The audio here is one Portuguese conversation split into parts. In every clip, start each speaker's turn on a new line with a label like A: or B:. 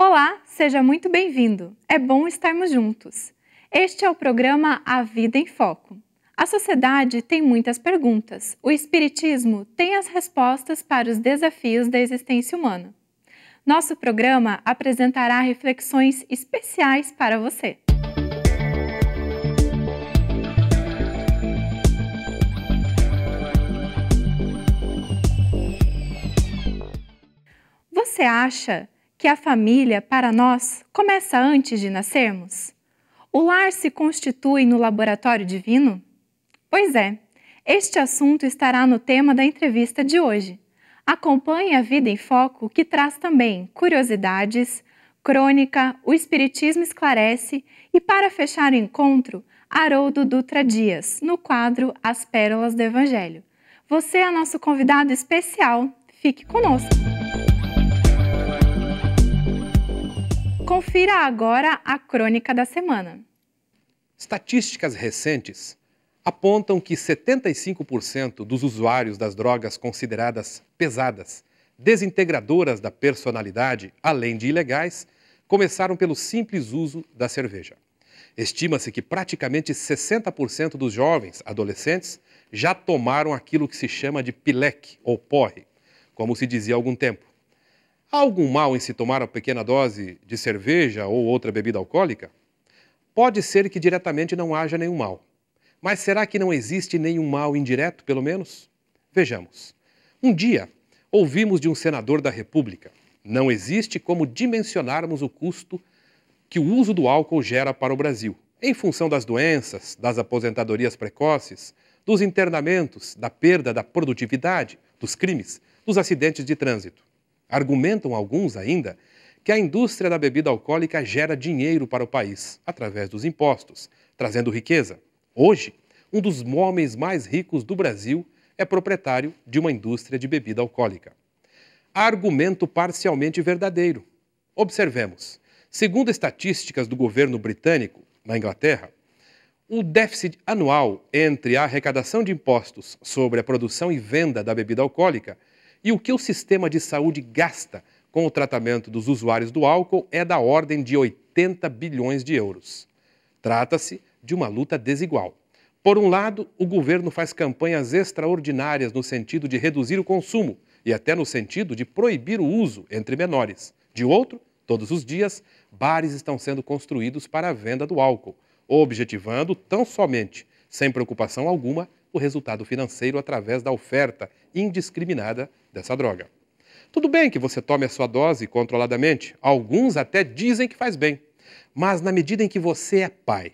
A: Olá, seja muito bem-vindo. É bom estarmos juntos. Este é o programa A Vida em Foco. A sociedade tem muitas perguntas. O Espiritismo tem as respostas para os desafios da existência humana. Nosso programa apresentará reflexões especiais para você. Você acha que a família, para nós, começa antes de nascermos? O lar se constitui no laboratório divino? Pois é, este assunto estará no tema da entrevista de hoje. Acompanhe a Vida em Foco, que traz também curiosidades, crônica, o Espiritismo esclarece e, para fechar o encontro, Haroldo Dutra Dias, no quadro As Pérolas do Evangelho. Você é nosso convidado especial. Fique conosco! Confira agora a crônica da semana.
B: Estatísticas recentes apontam que 75% dos usuários das drogas consideradas pesadas, desintegradoras da personalidade, além de ilegais, começaram pelo simples uso da cerveja. Estima-se que praticamente 60% dos jovens adolescentes já tomaram aquilo que se chama de pileque ou porre, como se dizia há algum tempo. Há algum mal em se tomar uma pequena dose de cerveja ou outra bebida alcoólica? Pode ser que diretamente não haja nenhum mal. Mas será que não existe nenhum mal indireto, pelo menos? Vejamos. Um dia, ouvimos de um senador da República: não existe como dimensionarmos o custo que o uso do álcool gera para o Brasil, em função das doenças, das aposentadorias precoces, dos internamentos, da perda da produtividade, dos crimes, dos acidentes de trânsito. Argumentam alguns ainda que a indústria da bebida alcoólica gera dinheiro para o país, através dos impostos, trazendo riqueza. Hoje, um dos homens mais ricos do Brasil é proprietário de uma indústria de bebida alcoólica. Argumento parcialmente verdadeiro. Observemos. Segundo estatísticas do governo britânico, na Inglaterra, o déficit anual entre a arrecadação de impostos sobre a produção e venda da bebida alcoólica e o que o sistema de saúde gasta com o tratamento dos usuários do álcool é da ordem de 80 bilhões de euros. Trata-se de uma luta desigual. Por um lado, o governo faz campanhas extraordinárias no sentido de reduzir o consumo e até no sentido de proibir o uso entre menores. De outro, todos os dias, bares estão sendo construídos para a venda do álcool, objetivando tão somente, sem preocupação alguma, o resultado financeiro através da oferta indiscriminada dessa droga. Tudo bem que você tome a sua dose controladamente, alguns até dizem que faz bem, mas na medida em que você é pai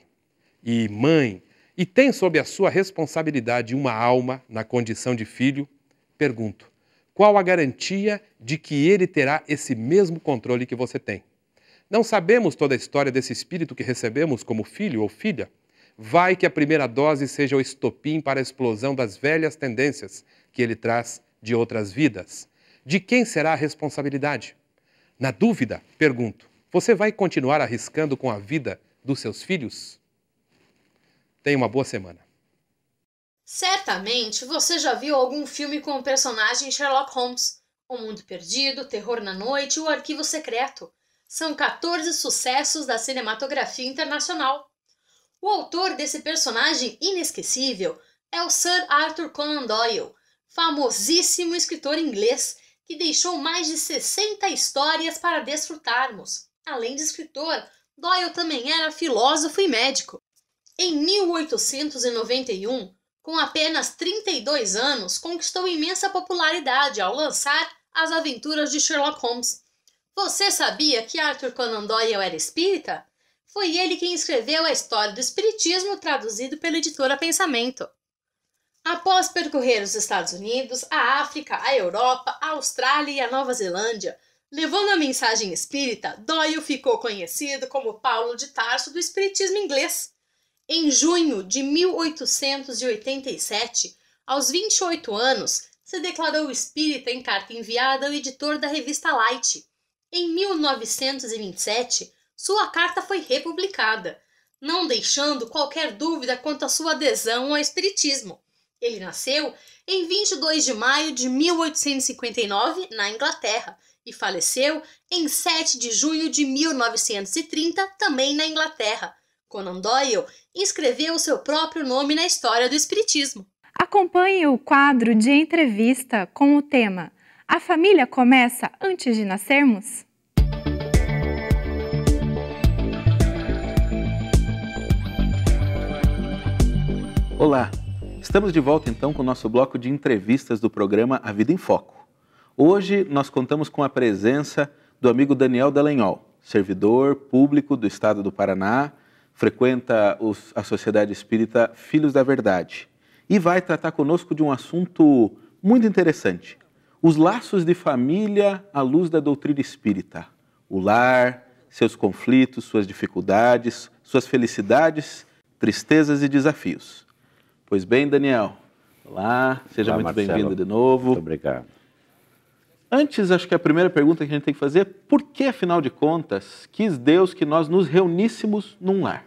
B: e mãe e tem sob a sua responsabilidade uma alma na condição de filho, pergunto, qual a garantia de que ele terá esse mesmo controle que você tem? Não sabemos toda a história desse espírito que recebemos como filho ou filha? Vai que a primeira dose seja o estopim para a explosão das velhas tendências que ele traz de outras vidas. De quem será a responsabilidade? Na dúvida, pergunto, você vai continuar arriscando com a vida dos seus filhos? Tenha uma boa semana.
C: Certamente você já viu algum filme com o personagem Sherlock Holmes. O Mundo Perdido, Terror na Noite e O Arquivo Secreto. São 14 sucessos da cinematografia internacional. O autor desse personagem inesquecível é o Sir Arthur Conan Doyle, famosíssimo escritor inglês que deixou mais de 60 histórias para desfrutarmos. Além de escritor, Doyle também era filósofo e médico. Em 1891, com apenas 32 anos, conquistou imensa popularidade ao lançar As Aventuras de Sherlock Holmes. Você sabia que Arthur Conan Doyle era espírita? Foi ele quem escreveu a história do espiritismo, traduzido pela editora Pensamento. Após percorrer os Estados Unidos, a África, a Europa, a Austrália e a Nova Zelândia, levando a mensagem espírita, Doyle ficou conhecido como Paulo de Tarso do espiritismo inglês. Em junho de 1887, aos 28 anos, se declarou espírita em carta enviada ao editor da revista Light. Em 1927, sua carta foi republicada, não deixando qualquer dúvida quanto à sua adesão ao espiritismo. Ele nasceu em 22 de maio de 1859, na Inglaterra, e faleceu em 7 de junho de 1930, também na Inglaterra. Conan Doyle inscreveu seu próprio nome na história do Espiritismo.
A: Acompanhe o quadro de entrevista com o tema A Família Começa Antes de Nascermos?
D: Olá, estamos de volta então com o nosso bloco de entrevistas do programa A Vida em Foco. Hoje nós contamos com a presença do amigo Daniel Dallagnol, servidor público do estado do Paraná, frequenta a Sociedade Espírita Filhos da Verdade e vai tratar conosco de um assunto muito interessante, os laços de família à luz da doutrina espírita, o lar, seus conflitos, suas dificuldades, suas felicidades, tristezas e desafios. Pois bem, Daniel, olá, seja muito bem-vindo de novo.
E: Muito obrigado.
D: Antes, acho que a primeira pergunta que a gente tem que fazer é por que, afinal de contas, quis Deus que nós nos reuníssemos num lar?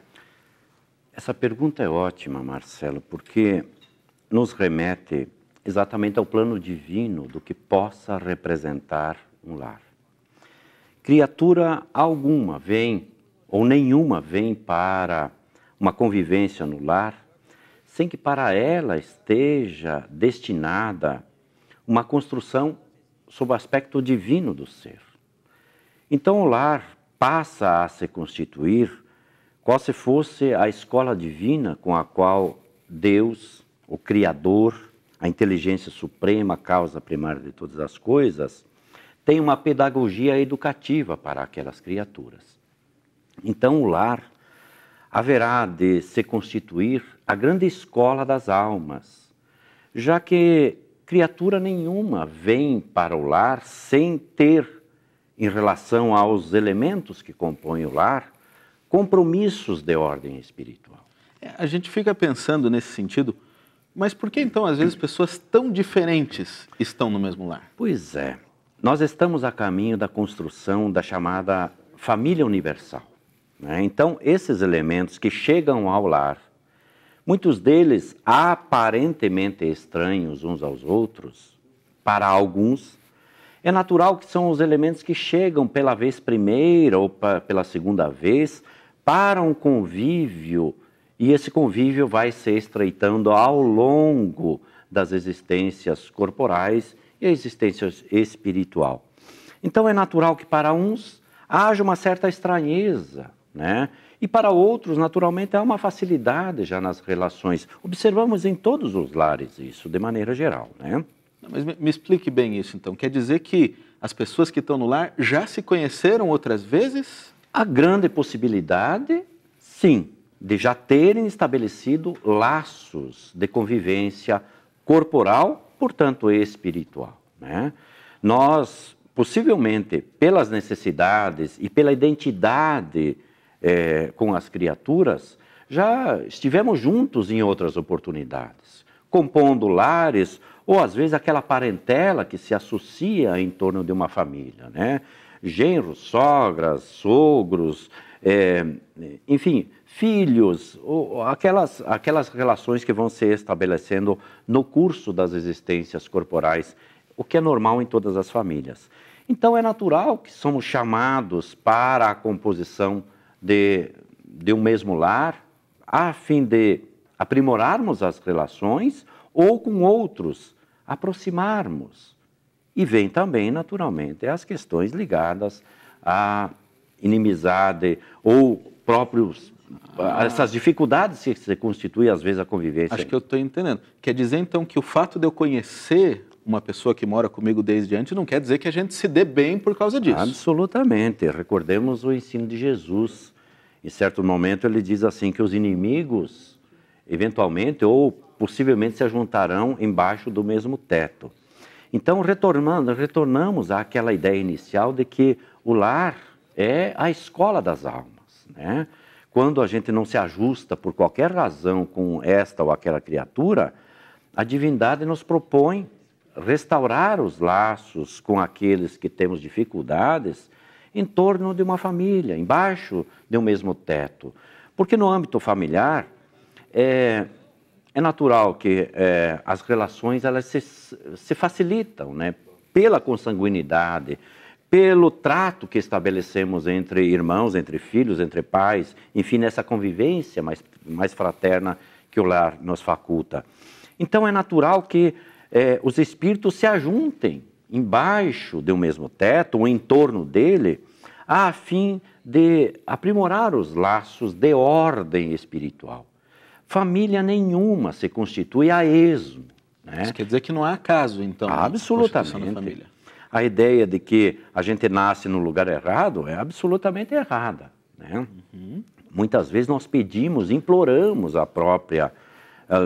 E: Essa pergunta é ótima, Marcelo, porque nos remete exatamente ao plano divino do que possa representar um lar. Criatura alguma vem, ou nenhuma vem para uma convivência no lar, sem que para ela esteja destinada uma construção sob o aspecto divino do ser. Então o lar passa a se constituir qual se fosse a escola divina com a qual Deus, o Criador, a inteligência suprema, a causa primária de todas as coisas, tem uma pedagogia educativa para aquelas criaturas. Então o lar haverá de se constituir a grande escola das almas, já que criatura nenhuma vem para o lar sem ter, em relação aos elementos que compõem o lar, compromissos de ordem espiritual.
D: A gente fica pensando nesse sentido, mas por que então às vezes pessoas tão diferentes estão no mesmo lar?
E: Pois é, nós estamos a caminho da construção da chamada família universal. Então, esses elementos que chegam ao lar, muitos deles aparentemente estranhos uns aos outros, para alguns, é natural que são os elementos que chegam pela vez primeira ou pela segunda vez para um convívio, e esse convívio vai se estreitando ao longo das existências corporais e a existência espiritual. Então, é natural que para uns haja uma certa estranheza, e para outros, naturalmente, há uma facilidade já nas relações. Observamos em todos os lares isso, de maneira geral.
D: Mas me explique bem isso, então. Quer dizer que as pessoas que estão no lar já se conheceram outras vezes?
E: A grande possibilidade, sim, de já terem estabelecido laços de convivência corporal, portanto, espiritual. Nós, possivelmente, pelas necessidades e pela identidade com as criaturas, já estivemos juntos em outras oportunidades, compondo lares, ou às vezes aquela parentela que se associa em torno de uma família, genros, sogras, sogros, enfim, filhos, ou aquelas relações que vão se estabelecendo no curso das existências corporais, o que é normal em todas as famílias. Então é natural que somos chamados para a composição de um mesmo lar, a fim de aprimorarmos as relações ou com outros aproximarmos. E vem também, naturalmente, as questões ligadas à inimizade ou próprios essas dificuldades que se constituem, às vezes, a convivência.
D: Acho que eu estou entendendo. Quer dizer, então, que o fato de eu conhecer uma pessoa que mora comigo desde antes não quer dizer que a gente se dê bem por causa disso.
E: Absolutamente. Recordemos o ensino de Jesus. Em certo momento ele diz assim que os inimigos, eventualmente ou possivelmente, se juntarão embaixo do mesmo teto. Então, retornamos àquela ideia inicial de que o lar é a escola das almas, Quando a gente não se ajusta por qualquer razão com esta ou aquela criatura, a divindade nos propõe restaurar os laços com aqueles que temos dificuldades em torno de uma família, embaixo de um mesmo teto. Porque no âmbito familiar, é natural que as relações elas se facilitam, né? Pela consanguinidade, pelo trato que estabelecemos entre irmãos, entre filhos, entre pais, enfim, nessa convivência mais fraterna que o lar nos faculta. Então é natural que os espíritos se ajuntem embaixo de um mesmo teto, ou em torno dele, a fim de aprimorar os laços de ordem espiritual. Família nenhuma se constitui a esmo. Né?
D: Isso quer dizer que não há acaso, então,
E: absolutamente.
D: Na família.
E: A ideia de que a gente nasce no lugar errado é absolutamente errada. Né? Muitas vezes nós pedimos, imploramos a própria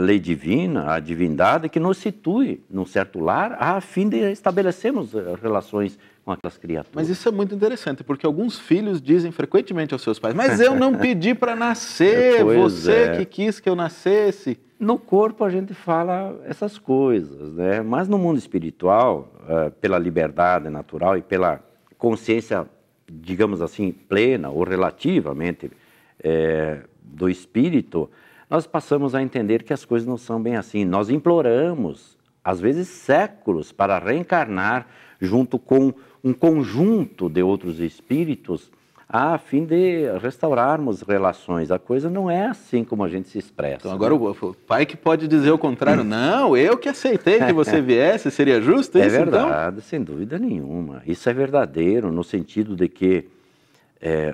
E: lei divina, a divindade, que nos situe num certo lar, a fim de estabelecermos relações com aquelas criaturas.
D: Mas isso é muito interessante, porque alguns filhos dizem frequentemente aos seus pais, mas eu não pedi para nascer, você que quis que eu nascesse.
E: No corpo a gente fala essas coisas, né? Mas no mundo espiritual, pela liberdade natural e pela consciência, digamos assim, plena ou relativamente do espírito, nós passamos a entender que as coisas não são bem assim. Nós imploramos, às vezes séculos, para reencarnar junto com um conjunto de outros espíritos, a fim de restaurarmos relações. A coisa não é assim como a gente se expressa.
D: Então agora o pai que pode dizer o contrário, não, eu que aceitei que você viesse, seria justo isso?
E: É verdade, então? Sem dúvida nenhuma. Isso é verdadeiro, no sentido de que,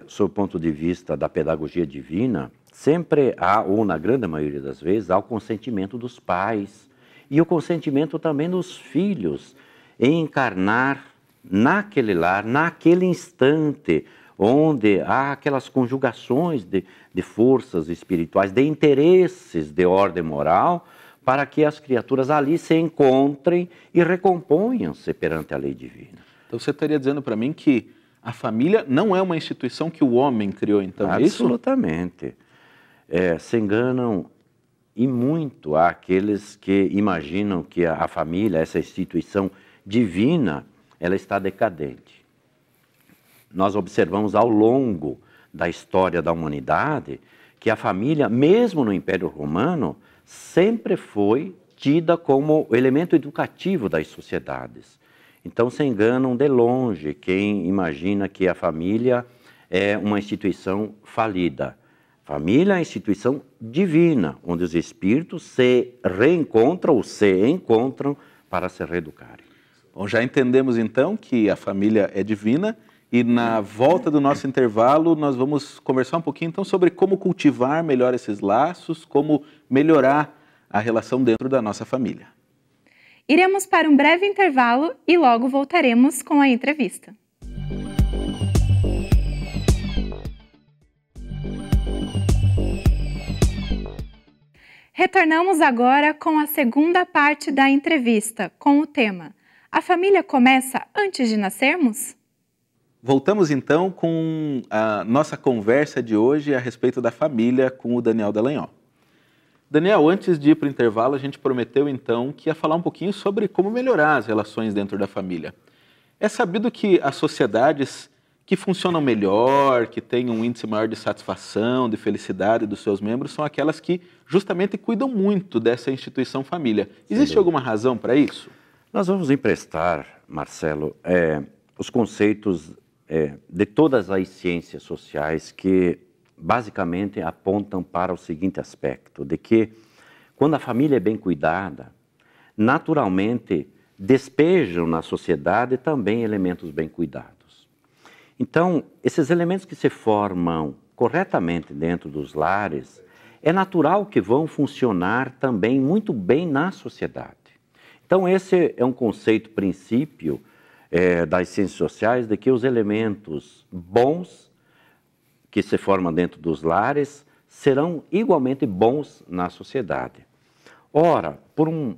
E: sob o ponto de vista da pedagogia divina, sempre há, ou na grande maioria das vezes, há o consentimento dos pais e o consentimento também dos filhos em encarnar naquele lar, naquele instante, onde há aquelas conjugações de forças espirituais, de interesses de ordem moral, para que as criaturas ali se encontrem e recomponham-se perante a lei divina.
D: Então você estaria dizendo para mim que a família não é uma instituição que o homem criou, então, é isso?
E: Absolutamente. Se enganam e muito aqueles que imaginam que a família, essa instituição divina, ela está decadente. Nós observamos ao longo da história da humanidade que a família, mesmo no Império Romano, sempre foi tida como o elemento educativo das sociedades. Então se enganam de longe quem imagina que a família é uma instituição falida. Família é a instituição divina, onde os espíritos se reencontram ou se encontram para se reeducarem.
D: Bom, já entendemos então que a família é divina e na volta do nosso intervalo nós vamos conversar um pouquinho então sobre como cultivar melhor esses laços, como melhorar a relação dentro da nossa família.
A: Iremos para um breve intervalo e logo voltaremos com a entrevista. Retornamos agora com a segunda parte da entrevista, com o tema A família começa antes de nascermos?
D: Voltamos então com a nossa conversa de hoje a respeito da família com o Daniel Dallagnol. Daniel, antes de ir para o intervalo, a gente prometeu então que ia falar um pouquinho sobre como melhorar as relações dentro da família. É sabido que as sociedades que funcionam melhor, que têm um índice maior de satisfação, de felicidade dos seus membros, são aquelas que justamente cuidam muito dessa instituição família. Existe alguma razão para isso?
E: Nós vamos emprestar, Marcelo, os conceitos de todas as ciências sociais que basicamente apontam para o seguinte aspecto, de que quando a família é bem cuidada, naturalmente despejam na sociedade também elementos bem cuidados. Então, esses elementos que se formam corretamente dentro dos lares, é natural que vão funcionar também muito bem na sociedade. Então, esse é um conceito, princípio das ciências sociais, de que os elementos bons que se formam dentro dos lares serão igualmente bons na sociedade. Ora, por um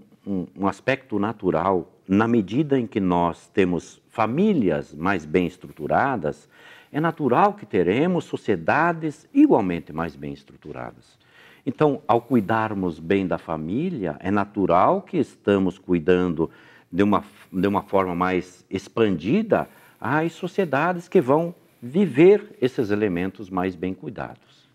E: aspecto natural, na medida em que nós temos famílias mais bem estruturadas, é natural que teremos sociedades igualmente mais bem estruturadas. Então, ao cuidarmos bem da família, é natural que estamos cuidando de uma forma mais expandida às sociedades que vão viver esses elementos mais bem cuidados.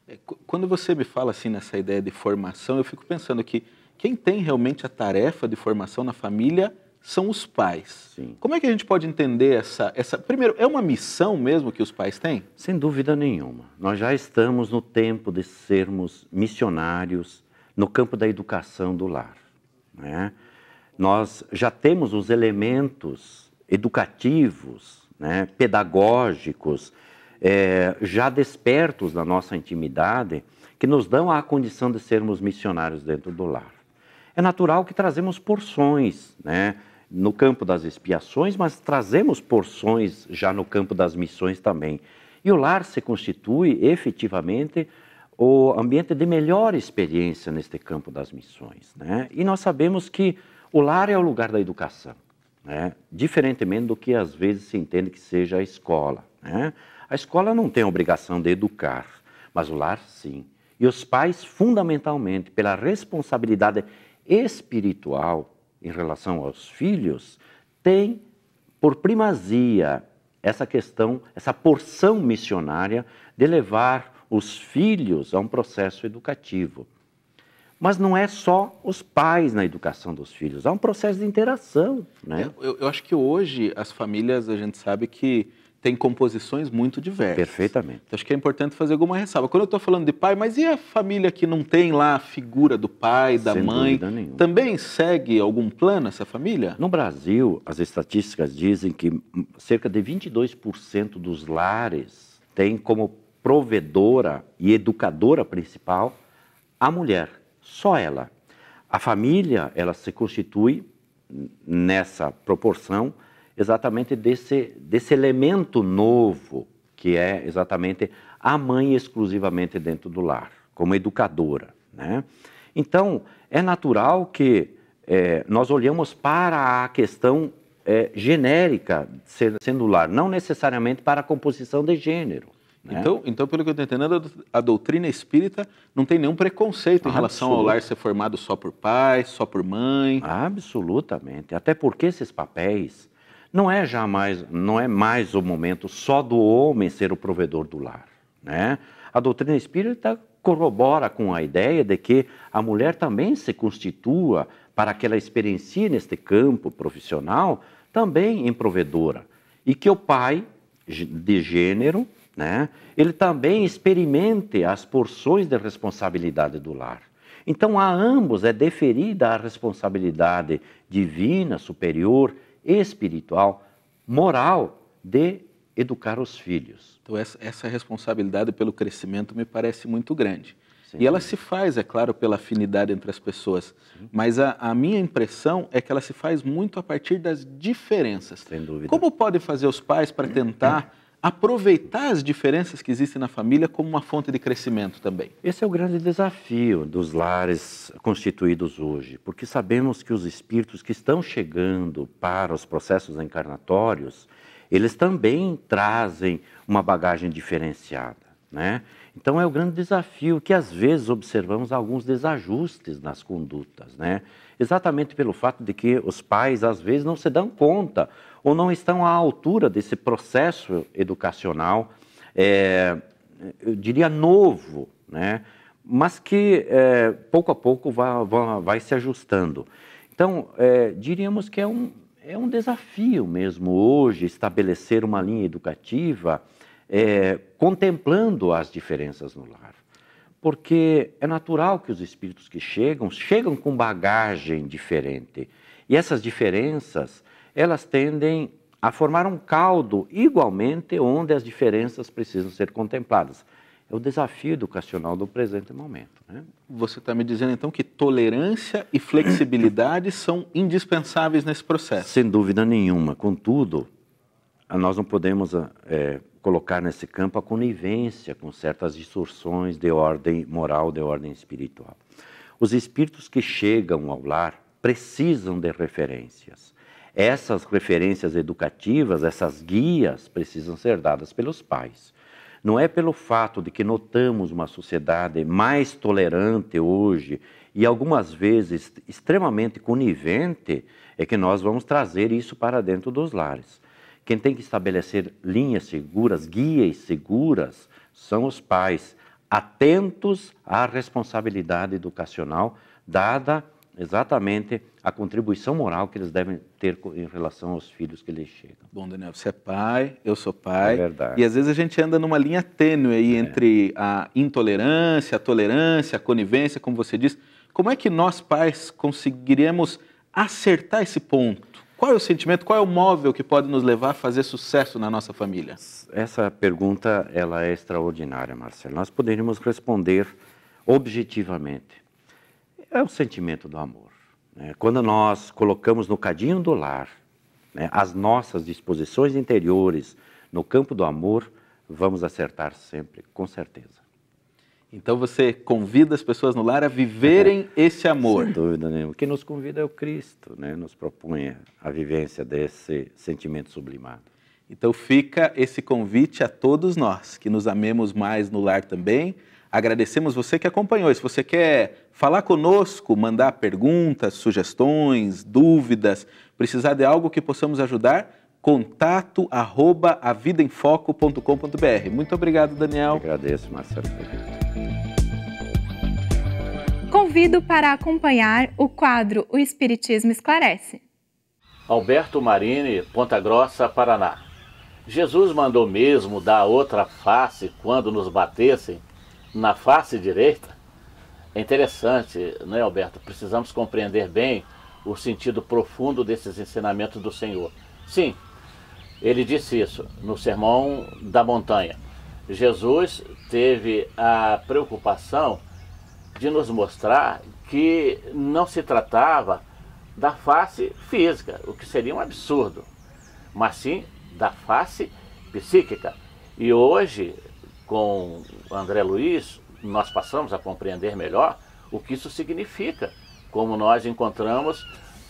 D: Quando você me fala assim nessa ideia de formação, eu fico pensando que quem tem realmente a tarefa de formação na família são os pais.
E: Sim.
D: Como é que a gente pode entender essa... Primeiro, é uma missão mesmo que os pais têm?
E: Sem dúvida nenhuma. Nós já estamos no tempo de sermos missionários no campo da educação do lar, né? Nós já temos os elementos educativos, né, pedagógicos, já despertos na nossa intimidade, que nos dão a condição de sermos missionários dentro do lar. É natural que trazemos porções, né, no campo das expiações, mas trazemos porções já no campo das missões também. E o lar se constitui efetivamente o ambiente de melhor experiência neste campo das missões, né? E nós sabemos que o lar é o lugar da educação, né? Diferentemente do que às vezes se entende que seja a escola, né? A escola não tem a obrigação de educar, mas o lar sim. E os pais, fundamentalmente, pela responsabilidade espiritual em relação aos filhos, têm por primazia essa questão, essa porção missionária de levar os filhos a um processo educativo. Mas não é só os pais na educação dos filhos, há um processo de interação, né?
D: Eu acho que hoje as famílias, a gente sabe que tem composições muito diversas.
E: Perfeitamente.
D: Então, acho que é importante fazer alguma ressalva. Quando eu estou falando de pai, mas e a família que não tem lá a figura do pai, da
E: Sem
D: mãe?
E: dúvida nenhuma.
D: Também segue algum plano essa família?
E: No Brasil, as estatísticas dizem que cerca de 22% dos lares têm como provedora e educadora principal a mulher, só ela. A família, ela se constitui nessa proporção exatamente desse elemento novo, que é exatamente a mãe exclusivamente dentro do lar, como educadora, né? Então, é natural que nós olhamos para a questão genérica sendo lar, não necessariamente para a composição de gênero. Né?
D: Então, pelo que eu estou entendendo, a doutrina espírita não tem nenhum preconceito em relação ao lar ser formado só por pai, só por mãe.
E: Absolutamente. Até porque esses papéis não é mais o momento só do homem ser o provedor do lar, né? A doutrina espírita corrobora com a ideia de que a mulher também se constitua para que ela experiencie neste campo profissional também em provedora e que o pai de gênero, né, ele também experimente as porções de responsabilidade do lar. Então, a ambos é deferida a responsabilidade divina, superior, espiritual, moral de educar os filhos.
D: Então, essa responsabilidade pelo crescimento me parece muito grande.
E: Sim.
D: E ela se faz, é claro, pela afinidade entre as pessoas. Sim. Mas a minha impressão é que ela se faz muito a partir das diferenças.
E: Sem dúvida.
D: Como podem fazer os pais para tentar aproveitar as diferenças que existem na família como uma fonte de crescimento também?
E: Esse é o grande desafio dos lares constituídos hoje, porque sabemos que os espíritos que estão chegando para os processos encarnatórios, eles também trazem uma bagagem diferenciada, né? Então é o grande desafio que às vezes observamos alguns desajustes nas condutas, né? Exatamente pelo fato de que os pais às vezes não se dão conta ou não estão à altura desse processo educacional, eu diria novo, né? Mas que pouco a pouco vai se ajustando. Então, diríamos que é um desafio mesmo hoje estabelecer uma linha educativa contemplando as diferenças no lar. Porque é natural que os espíritos que chegam com bagagem diferente. E essas diferenças, elas tendem a formar um caldo igualmente onde as diferenças precisam ser contempladas. É o desafio educacional do presente momento, né?
D: Você está me dizendo então que tolerância e flexibilidade são indispensáveis nesse processo?
E: Sem dúvida nenhuma. Contudo, nós não podemos colocar nesse campo a conivência com certas distorções de ordem moral, de ordem espiritual. Os espíritos que chegam ao lar precisam de referências. Essas referências educativas, essas guias, precisam ser dadas pelos pais. Não é pelo fato de que notamos uma sociedade mais tolerante hoje e algumas vezes extremamente conivente, é que nós vamos trazer isso para dentro dos lares. Quem tem que estabelecer linhas seguras, guias seguras, são os pais, atentos à responsabilidade educacional dada exatamente a contribuição moral que eles devem ter em relação aos filhos que lhes chegam.
D: Bom, Daniel, você é pai, eu sou pai.
E: É verdade.
D: E às vezes a gente anda numa linha tênue aí entre a intolerância, a tolerância, a conivência, como você diz. Como é que nós, pais, conseguiremos acertar esse ponto? Qual é o sentimento, qual é o móvel que pode nos levar a fazer sucesso na nossa família?
E: Essa pergunta ela é extraordinária, Marcelo. Nós poderíamos responder objetivamente. É o sentimento do amor. Né? Quando nós colocamos no cadinho do lar, né, as nossas disposições interiores no campo do amor, vamos acertar sempre, com certeza.
D: Então você convida as pessoas no lar a viverem esse amor.
E: Sem dúvida nenhuma. Quem nos convida é o Cristo, né? Nos propõe a vivência desse sentimento sublimado.
D: Então fica esse convite a todos nós, que nos amemos mais no lar também. Agradecemos você que acompanhou. Se você quer falar conosco, mandar perguntas, sugestões, dúvidas, precisar de algo que possamos ajudar, contato@avidaemfoco.com.br. Muito obrigado, Daniel.
E: Eu agradeço, Marcelo.
A: Convido para acompanhar o quadro O Espiritismo Esclarece.
F: Alberto Marini, Ponta Grossa, Paraná. Jesus mandou mesmo dar outra face quando nos batessem na face direita? É interessante, não é, Alberto? Precisamos compreender bem o sentido profundo desses ensinamentos do Senhor. Sim, ele disse isso no Sermão da Montanha. Jesus teve a preocupação de nos mostrar que não se tratava da face física, o que seria um absurdo, mas sim da face psíquica. E hoje, com André Luiz, nós passamos a compreender melhor o que isso significa, como nós encontramos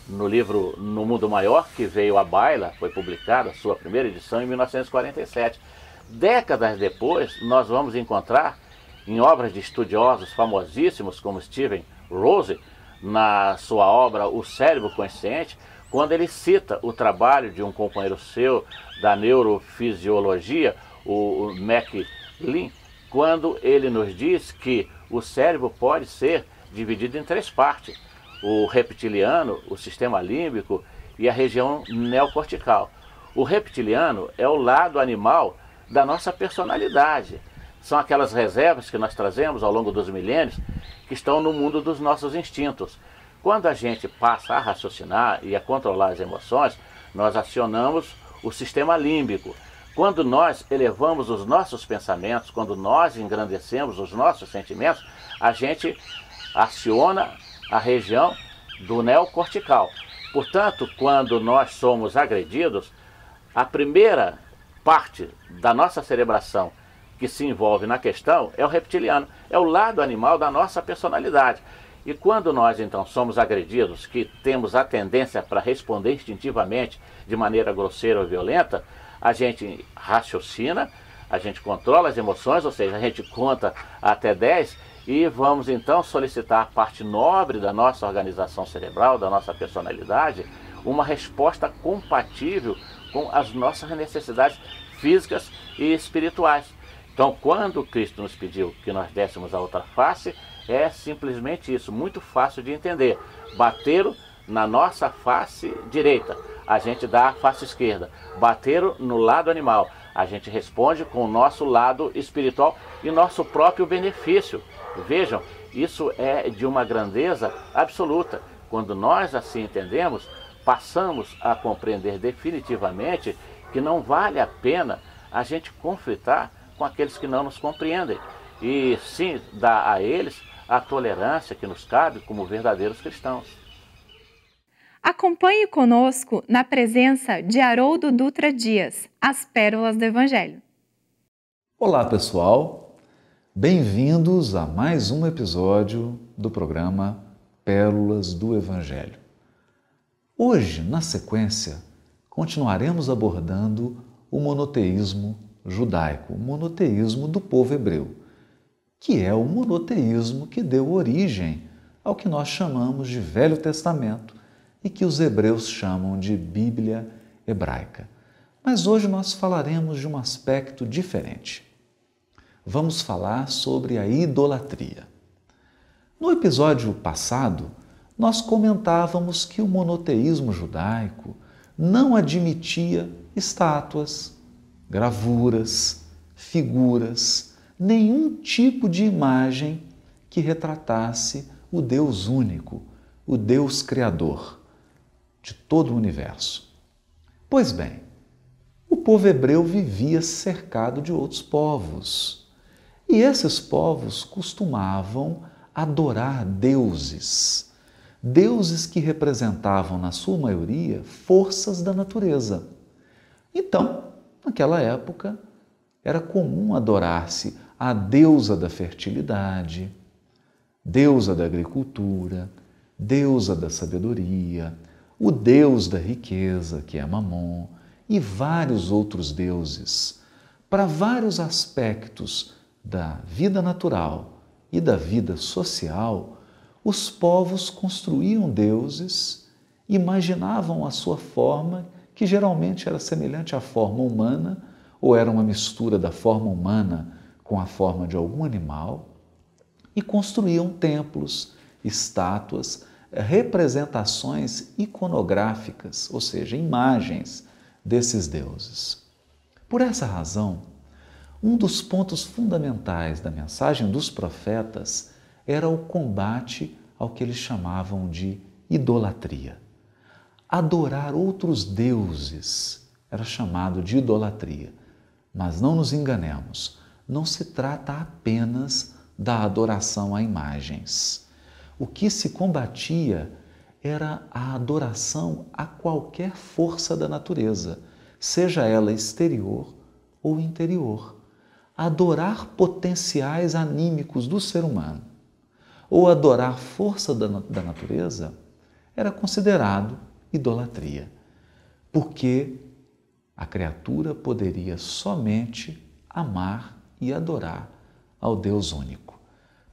F: no livro No Mundo Maior, que veio à baila, foi publicada, sua primeira edição, em 1947. Décadas depois, nós vamos encontrar em obras de estudiosos famosíssimos como Steven Rose, na sua obra O Cérebro Consciente, quando ele cita o trabalho de um companheiro seu da neurofisiologia, o MacLean, quando ele nos diz que o cérebro pode ser dividido em 3 partes: o reptiliano, o sistema límbico e a região neocortical. O reptiliano é o lado animal da nossa personalidade. São aquelas reservas que nós trazemos ao longo dos milênios que estão no mundo dos nossos instintos. Quando a gente passa a raciocinar e a controlar as emoções, nós acionamos o sistema límbico. Quando nós elevamos os nossos pensamentos, quando nós engrandecemos os nossos sentimentos, a gente aciona a região do neocortical. Portanto, quando nós somos agredidos, a primeira parte da nossa cerebração que se envolve na questão é o reptiliano, é o lado animal da nossa personalidade. E quando nós então somos agredidos, que temos a tendência para responder instintivamente de maneira grosseira ou violenta, a gente raciocina, a gente controla as emoções, ou seja, a gente conta até 10 e vamos então solicitar a parte nobre da nossa organização cerebral, da nossa personalidade, uma resposta compatível com as nossas necessidades físicas e espirituais. Então, quando Cristo nos pediu que nós dessemos a outra face, é simplesmente isso, muito fácil de entender. Bateram na nossa face direita, a gente dá a face esquerda. Bateram no lado animal, a gente responde com o nosso lado espiritual e nosso próprio benefício. Vejam, isso é de uma grandeza absoluta. Quando nós assim entendemos, passamos a compreender definitivamente que não vale a pena a gente conflitar com aqueles que não nos compreendem, e sim dar a eles a tolerância que nos cabe como verdadeiros cristãos.
A: Acompanhe conosco na presença de Haroldo Dutra Dias, As Pérolas do Evangelho.
G: Olá, pessoal! Bem-vindos a mais um episódio do programa Pérolas do Evangelho. Hoje, na sequência, continuaremos abordando o monoteísmo judaico, o monoteísmo do povo hebreu, que é o monoteísmo que deu origem ao que nós chamamos de Velho Testamento e que os hebreus chamam de Bíblia hebraica. Mas hoje nós falaremos de um aspecto diferente. Vamos falar sobre a idolatria. No episódio passado, nós comentávamos que o monoteísmo judaico não admitia estátuas, gravuras, figuras, nenhum tipo de imagem que retratasse o Deus único, o Deus Criador de todo o universo. Pois bem, o povo hebreu vivia cercado de outros povos, e esses povos costumavam adorar deuses, deuses que representavam, na sua maioria, forças da natureza. Então, naquela época, era comum adorar-se a deusa da fertilidade, deusa da agricultura, deusa da sabedoria, o deus da riqueza, que é Mamon, e vários outros deuses. Para vários aspectos da vida natural e da vida social, os povos construíam deuses, imaginavam a sua forma, que geralmente era semelhante à forma humana, ou era uma mistura da forma humana com a forma de algum animal, e construíam templos, estátuas, representações iconográficas, ou seja, imagens desses deuses. Por essa razão, um dos pontos fundamentais da mensagem dos profetas era o combate ao que eles chamavam de idolatria. Adorar outros deuses era chamado de idolatria. Mas não nos enganemos, não se trata apenas da adoração a imagens. O que se combatia era a adoração a qualquer força da natureza, seja ela exterior ou interior. Adorar potenciais anímicos do ser humano ou adorar força da natureza era considerado idolatria, porque a criatura poderia somente amar e adorar ao Deus único.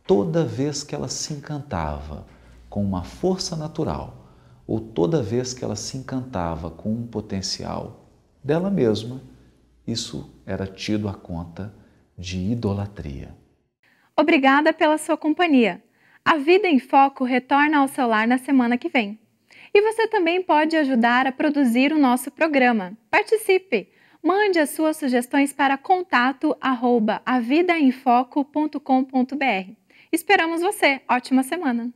G: Toda vez que ela se encantava com uma força natural ou toda vez que ela se encantava com um potencial dela mesma, isso era tido à conta de idolatria.
A: Obrigada pela sua companhia. A Vida em Foco retorna ao seu lar na semana que vem. E você também pode ajudar a produzir o nosso programa. Participe! Mande as suas sugestões para contato@avidaemfoco.com.br. Esperamos você! Ótima semana!